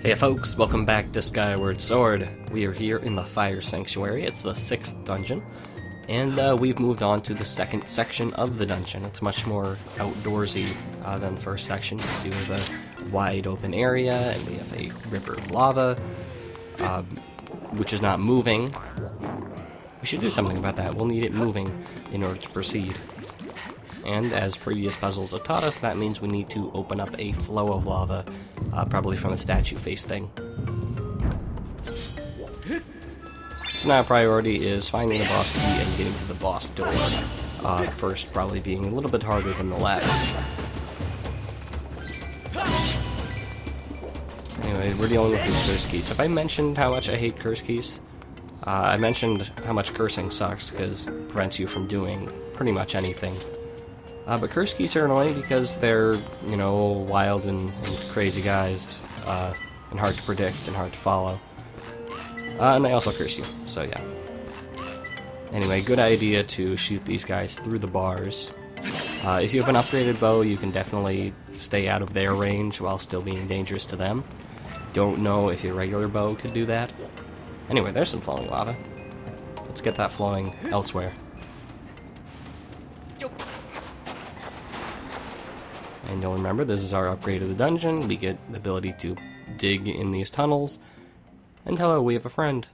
Hey folks, welcome back to Skyward Sword. We are here in the Fire Sanctuary. It's the 6th dungeon, and we've moved on to the second section of the dungeon. It's much more outdoorsy than the first section. You see we have a wide open area, and we have a river of lava, which is not moving. We should do something about that. We'll need it moving in order to proceed. And as previous puzzles have taught us, that means we need to open up a flow of lava, probably from a statue face thing. So now priority is finding the boss key and getting to the boss door. First probably being a little bit harder than the latter. Anyway, we're dealing with these curse keys. Have I mentioned how much I hate curse keys? I mentioned how much cursing sucks because it prevents you from doing pretty much anything. But curse keys are annoying because they're, you know, wild and crazy guys, and hard to predict and hard to follow. And they also curse you, so yeah. Anyway, good idea to shoot these guys through the bars. If you have an upgraded bow, you can definitely stay out of their range while still being dangerous to them. Don't know if your regular bow could do that. Anyway, there's some flowing lava. Let's get that flowing elsewhere. And you'll remember, this is our upgrade of the dungeon. We get the ability to dig in these tunnels. And hello, we have a friend.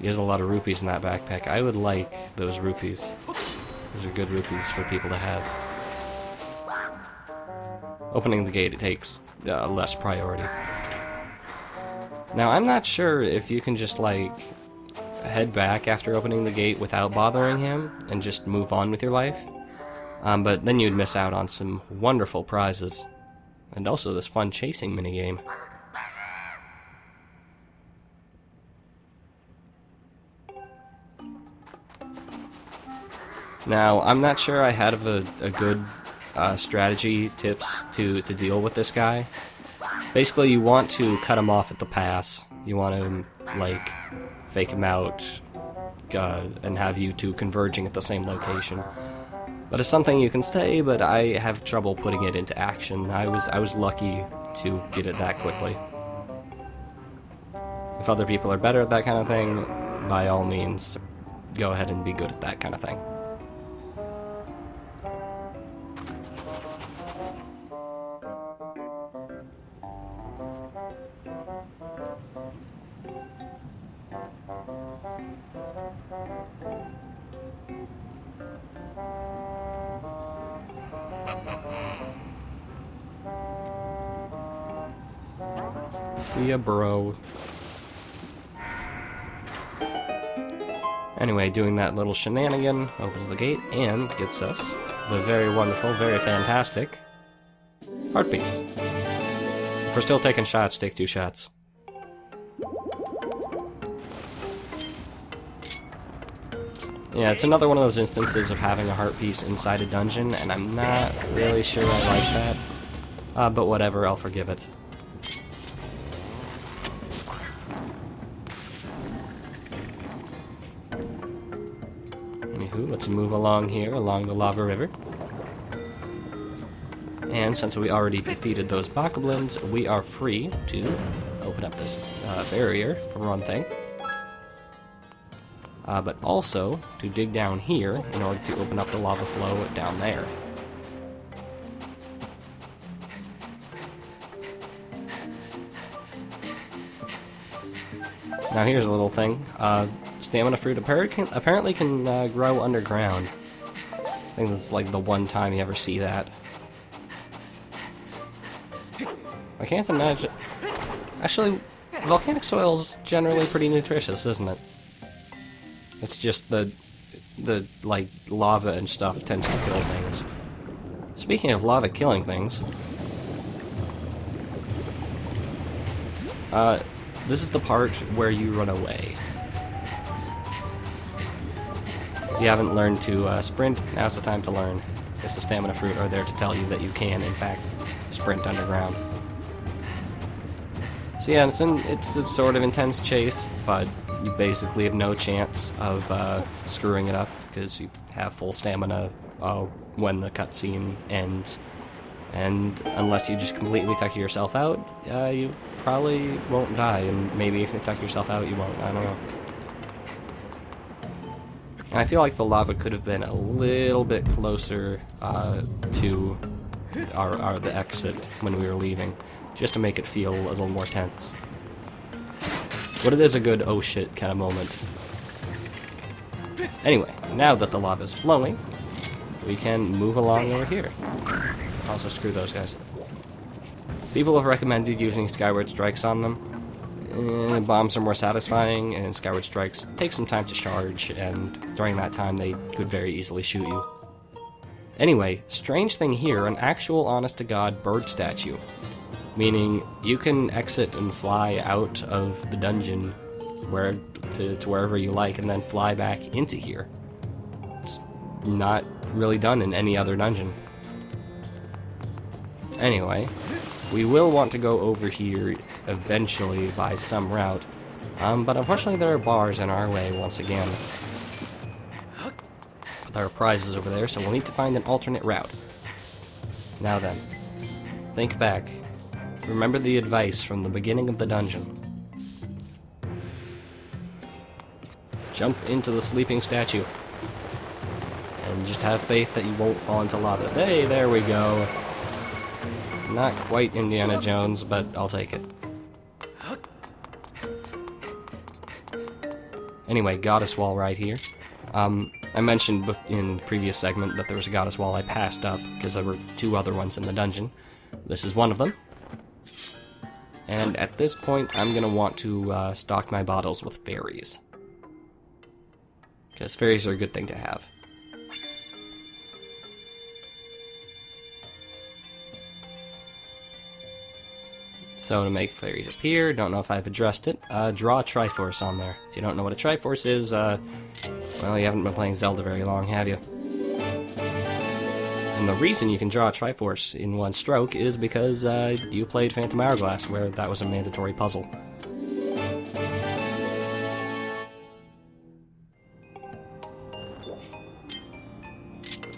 He has a lot of rupees in that backpack. I would like those rupees. Those are good rupees for people to have. Opening the gate, it takes less priority. Now, I'm not sure if you can just, like, head back after opening the gate without bothering him and just move on with your life. But then you'd miss out on some wonderful prizes. And also this fun chasing minigame. Now, I'm not sure I have a good strategy tips to deal with this guy. Basically, you want to cut him off at the pass. You want to, like, fake him out and have you two converging at the same location. But it's something you can say, but I have trouble putting it into action. I was lucky to get it that quickly. If other people are better at that kind of thing, by all means, go ahead and be good at that kind of thing. See ya, bro. Anyway, doing that little shenanigan opens the gate and gets us the very wonderful, very fantastic heart piece. If we're still taking shots, take 2 shots. Yeah, it's another one of those instances of having a heart piece inside a dungeon, and I'm not really sure I like that. But whatever, I'll forgive it. Anywho, let's move along here, along the lava river. And since we already defeated those bokoblins, we are free to open up this barrier, for one thing. But also to dig down here in order to open up the lava flow down there. Now here's a little thing. Stamina fruit apparently can grow underground. I think this is like the one time you ever see that. I can't imagine... Actually, volcanic soil is generally pretty nutritious, isn't it? It's just the like, lava and stuff tends to kill things. Speaking of lava killing things... this is the part where you run away. If you haven't learned to sprint, now's the time to learn. Because the stamina fruit are there to tell you that you can, in fact, sprint underground. So yeah, it's a sort of intense chase, but you basically have no chance of screwing it up because you have full stamina when the cutscene ends. And unless you just completely tuck yourself out, you probably won't die. And maybe if you tuck yourself out, you won't. I don't know. And I feel like the lava could have been a little bit closer to the exit when we were leaving, just to make it feel a little more tense. But it is a good oh shit kind of moment. Anyway, now that the lava is flowing, we can move along over here. Also, screw those guys. People have recommended using Skyward Strikes on them. Bombs are more satisfying, and Skyward Strikes take some time to charge, and during that time they could very easily shoot you. Anyway, strange thing here, an actual honest-to-God bird statue. Meaning, you can exit and fly out of the dungeon to wherever you like, and then fly back into here. It's not really done in any other dungeon. Anyway, we will want to go over here eventually by some route, but unfortunately there are bars in our way once again. But there are prizes over there, so we'll need to find an alternate route. Now then, think back. Remember the advice from the beginning of the dungeon. Jump into the sleeping statue. And just have faith that you won't fall into lava. Hey, there we go. Not quite Indiana Jones, but I'll take it. Anyway, goddess wall right here. I mentioned in previous segment that there was a goddess wall I passed up because there were two other ones in the dungeon. This is one of them. And at this point, I'm going to want to stock my bottles with fairies. Because fairies are a good thing to have. So to make fairies appear, don't know if I've addressed it, draw a Triforce on there. If you don't know what a Triforce is, well, you haven't been playing Zelda very long, have you? And the reason you can draw a Triforce in one stroke is because you played Phantom Hourglass, where that was a mandatory puzzle.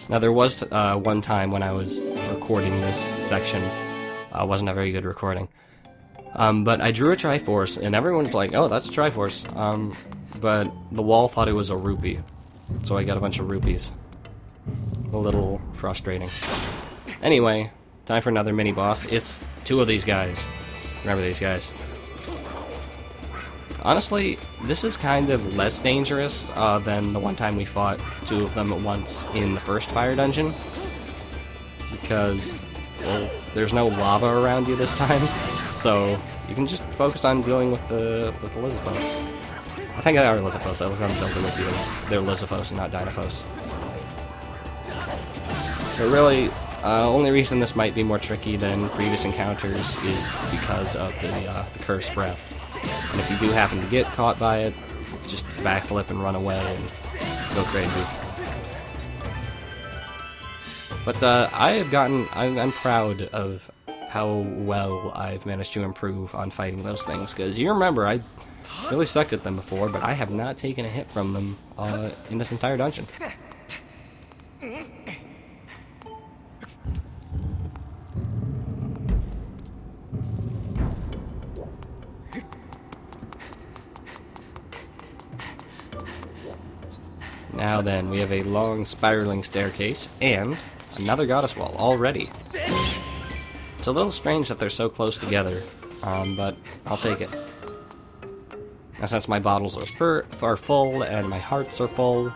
Now there was one time when I was recording this section, wasn't a very good recording. But I drew a Triforce, and everyone's like, oh, that's a Triforce. But the wall thought it was a rupee, so I got a bunch of rupees. A little frustrating. Anyway, time for another mini-boss. It's two of these guys. Remember these guys. Honestly, this is kind of less dangerous than the one time we fought two of them at once in the first fire dungeon. Because, well, there's no lava around you this time. So you can just focus on dealing with the Lizifos. I think they are Lizifos. I look on Zelda with you. They're Lizifos and not Dynaphos. But really, only reason this might be more tricky than previous encounters is because of the Curse Breath. And if you do happen to get caught by it, just backflip and run away and go crazy. But I'm proud of how well I've managed to improve on fighting those things, because you remember, I really sucked at them before, but I have not taken a hit from them in this entire dungeon. Now then, we have a long spiraling staircase and another goddess wall already. It's a little strange that they're so close together, but I'll take it. Now since my bottles are full and my hearts are full,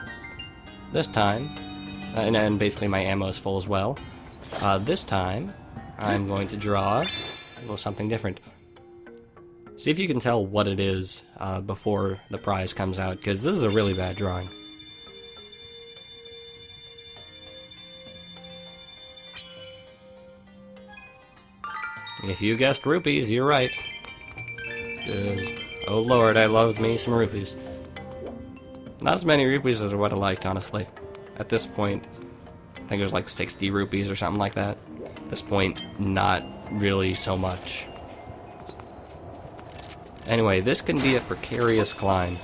this time, and basically my ammo is full as well, this time I'm going to draw a little something different. See if you can tell what it is before the prize comes out, because this is a really bad drawing. If you guessed rupees, you're right. Oh lord, I loves me some rupees. Not as many rupees as what I liked, honestly. At this point, I think it was like 60 rupees or something like that. At this point, not really so much. Anyway, this can be a precarious climb,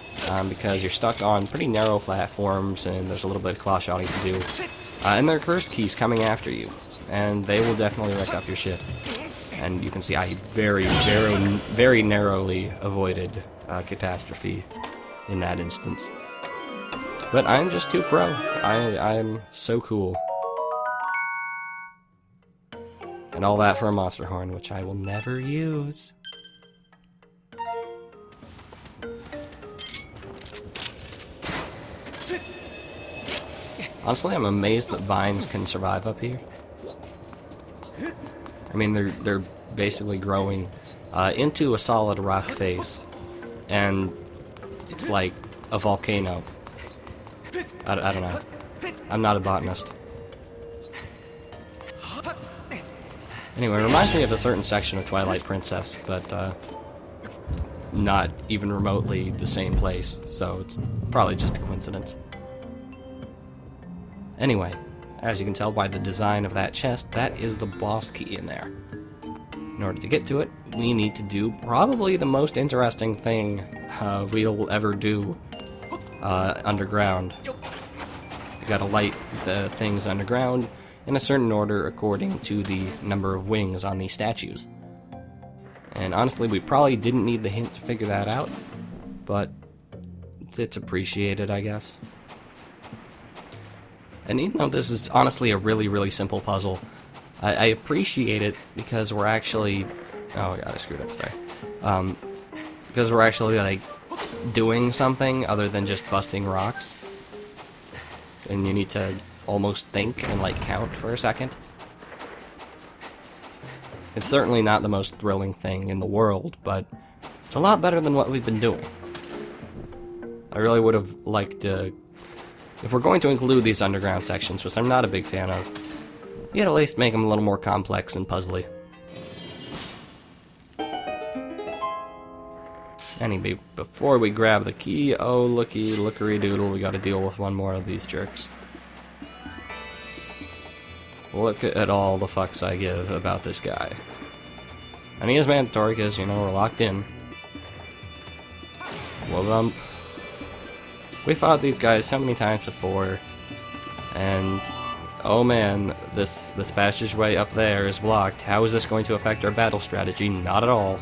because you're stuck on pretty narrow platforms, and there's a little bit of claw shotting to do. And there are cursed keys coming after you, and they will definitely wreck up your ship. And you can see I very narrowly avoided catastrophe in that instance. But I'm just too pro. I'm so cool. And all that for a monster horn, which I will never use. Honestly, I'm amazed that vines can survive up here. I mean, they're basically growing into a solid rock face, and it's like a volcano. I don't know. I'm not a botanist. Anyway, it reminds me of a certain section of Twilight Princess, but not even remotely the same place, so it's probably just a coincidence. Anyway, as you can tell by the design of that chest, that is the boss key in there. In order to get to it, we need to do probably the most interesting thing we'll ever do underground. You gotta light the things underground in a certain order according to the number of wings on these statues. And honestly, we probably didn't need the hint to figure that out, but it's appreciated, I guess. And even though this is honestly a really simple puzzle, I appreciate it because we're actually... Oh god, I screwed up, sorry. Because we're actually, like, doing something other than just busting rocks. And you need to almost think and, like, count for a second. It's certainly not the most thrilling thing in the world, but it's a lot better than what we've been doing. I really would have liked to... If we're going to include these underground sections, which I'm not a big fan of, you gotta at least make them a little more complex and puzzly. Anyway, before we grab the key, oh lookery doodle, we gotta deal with one more of these jerks. Look at all the fucks I give about this guy. And he is mandatory because, you know, we're locked in. Well, we fought these guys so many times before, and oh man, this passageway up there is blocked. How is this going to affect our battle strategy? Not at all.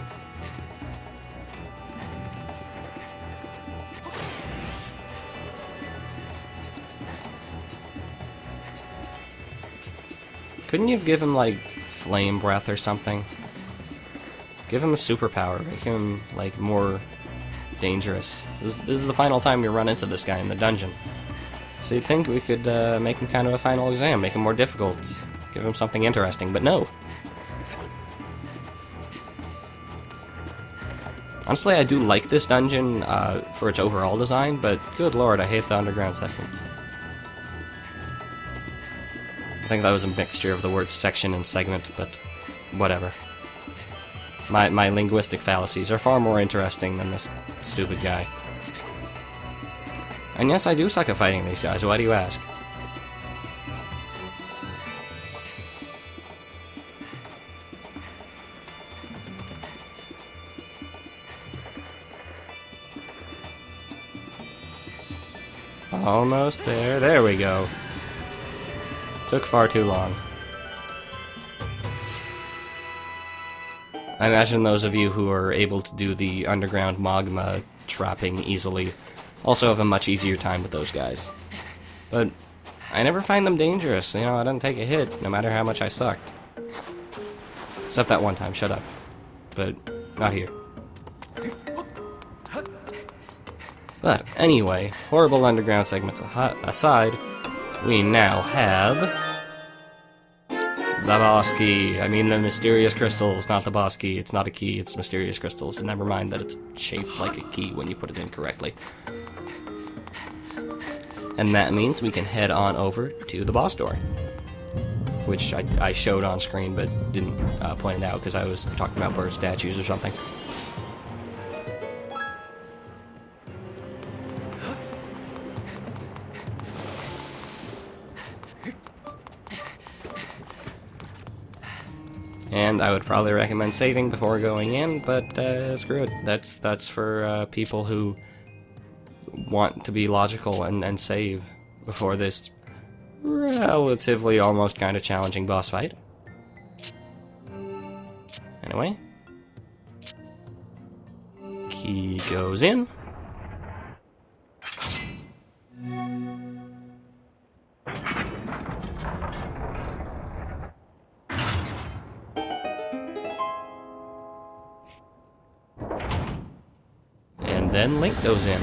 Couldn't you have given him, like, flame breath or something? Give him a superpower, make him, like, more dangerous. This is the final time we run into this guy in the dungeon. So you'd think we could make him kind of a final exam, make him more difficult, give him something interesting, but no. Honestly, I do like this dungeon for its overall design, but good lord, I hate the underground sections. I think that was a mixture of the words section and segment, but whatever. My linguistic fallacies are far more interesting than this stupid guy. And yes, I do suck at fighting these guys, why do you ask? Almost there. There we go. Took far too long. I imagine those of you who are able to do the underground magma trapping easily also have a much easier time with those guys. But I never find them dangerous, you know, I didn't take a hit, no matter how much I sucked. Except that one time, shut up. But not here. But anyway, horrible underground segments aside, we now have the boss key. I mean the mysterious crystals, not the boss key. It's not a key, it's mysterious crystals. And never mind that it's shaped like a key when you put it in correctly. And that means we can head on over to the boss door. Which I showed on screen but didn't point it out because I was talking about bird statues or something. And I would probably recommend saving before going in, but screw it. That's for people who want to be logical and save before this relatively almost kind of challenging boss fight. Anyway. Key goes in. And then Link goes in.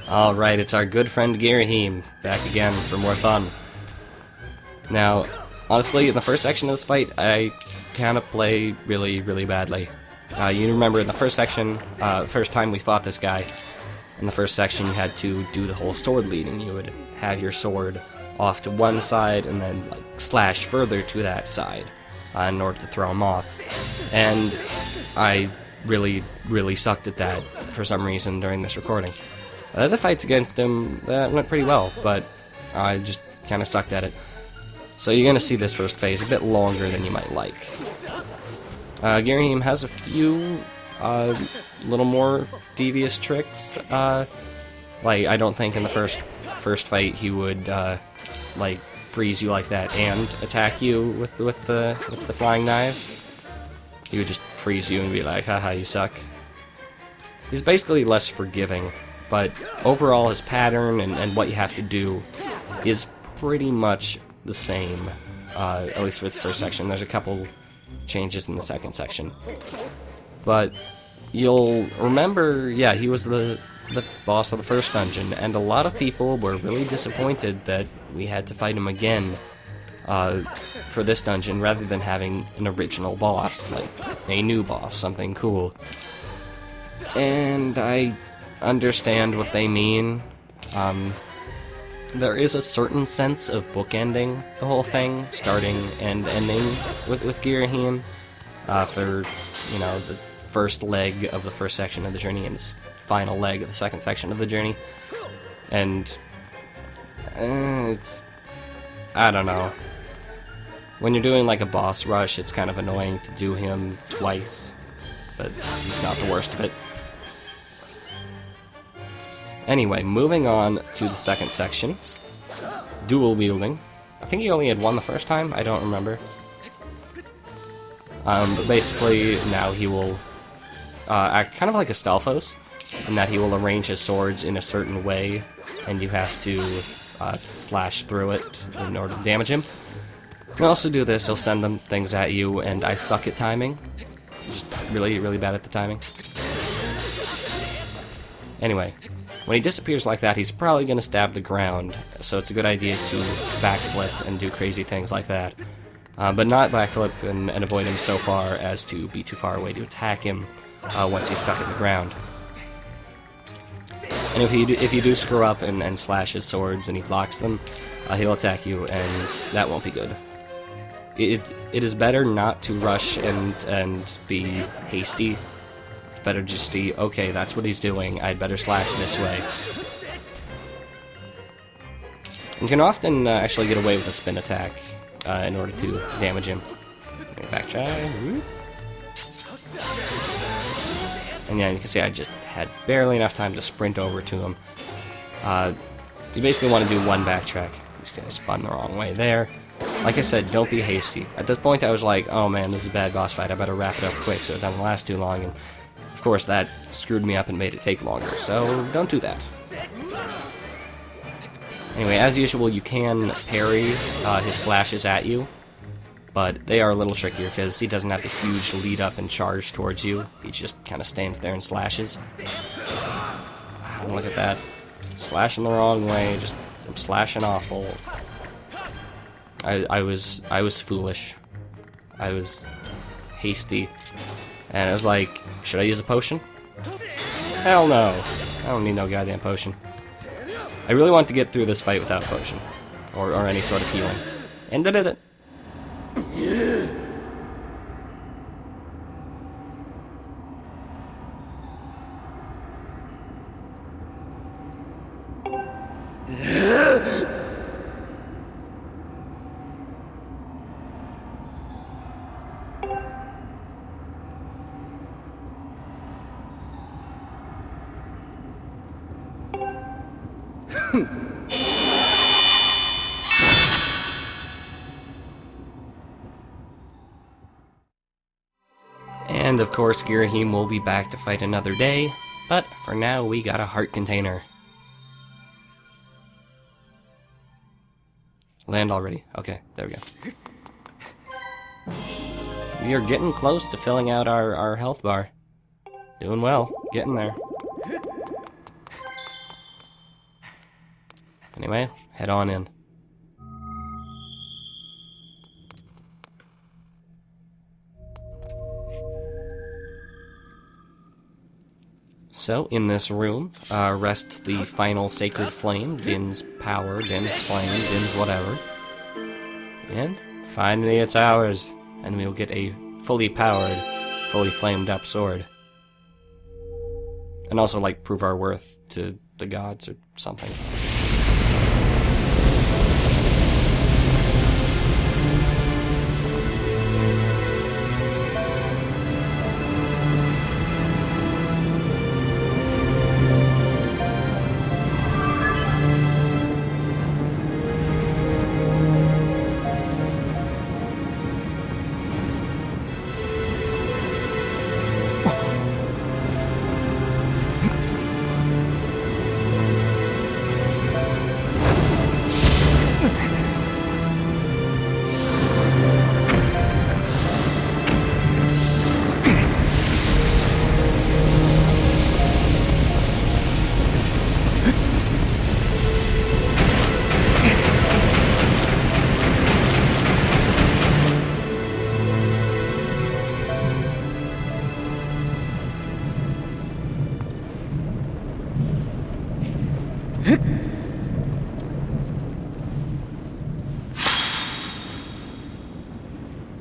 Alright, it's our good friend Girahim, back again for more fun. Now, honestly, in the first section of this fight, I kind of play really badly. You remember in the first section, first time we fought this guy, in the first section you had to do the whole sword leading. You would have your sword off to one side and then like slash further to that side in order to throw him off. And I really sucked at that for some reason during this recording. The fights against him went pretty well, but I just kind of sucked at it. So you're going to see this first phase a bit longer than you might like. Girahim has a few little more devious tricks. Like, I don't think in the first fight he would like freeze you like that and attack you with the flying knives. He would just freeze you and be like, haha, you suck. He's basically less forgiving, but overall his pattern and what you have to do is pretty much the same, at least for this first section. There's a couple changes in the second section. But you'll remember, yeah, he was the boss of the first dungeon, and a lot of people were really disappointed that we had to fight him again for this dungeon rather than having an original boss, like a new boss, something cool. And I understand what they mean. There is a certain sense of bookending the whole thing, starting and ending with Girahim for, you know, the first leg of the first section of the journey and the final leg of the second section of the journey. And it's, I don't know. When you're doing like a boss rush, it's kind of annoying to do him twice, but he's not the worst of it. Anyway, moving on to the second section. Dual wielding. I think he only had one the first time, I don't remember. But basically, now he will act kind of like a Stalfos, in that he will arrange his swords in a certain way, and you have to slash through it in order to damage him. You can also do this, he'll send them things at you, and I suck at timing. Just really bad at the timing. Anyway, when he disappears like that, he's probably going to stab the ground, so it's a good idea to backflip and do crazy things like that. But not backflip and avoid him so far as to be too far away to attack him once he's stuck in the ground. And if you do screw up and slash his swords and he blocks them, he'll attack you, and that won't be good. It is better not to rush and be hasty. It's better just to see, okay, that's what he's doing, I'd better slash this way. You can often actually get away with a spin attack in order to damage him. Backtrack. And yeah, you can see I just had barely enough time to sprint over to him. You basically want to do one backtrack. I'm just gonna spun the wrong way there. Like I said, don't be hasty. At this point I was like, oh man, this is a bad boss fight, I better wrap it up quick so it doesn't last too long, and of course that screwed me up and made it take longer, so don't do that. Anyway, as usual, you can parry his slashes at you, but they are a little trickier because he doesn't have the huge lead up and charge towards you. He just kind of stands there and slashes. Look at that. Slashing the wrong way, just I'm slashing awful. I was foolish. I was hasty. And I was like, should I use a potion? Hell no. I don't need no goddamn potion. I really wanted to get through this fight without a potion. Or any sort of healing. And I did it. And of course, Girahim will be back to fight another day, but for now we got a heart container. Land already. Okay, there we go. We are getting close to filling out our health bar. Doing well, getting there. Anyway, head on in. So, in this room rests the final sacred flame, Din's power, Din's flame, Din's whatever. And finally it's ours, and we'll get a fully powered, fully flamed up sword. And also, like, prove our worth to the gods or something.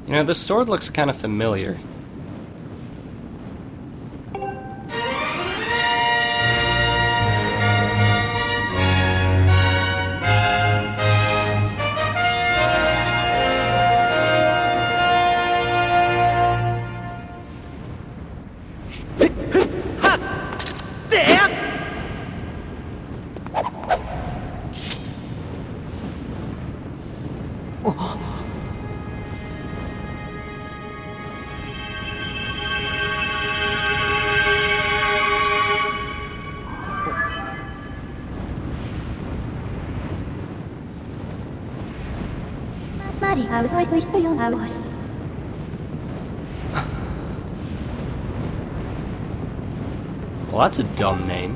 You know, this sword looks kind of familiar. Well, that's a dumb name.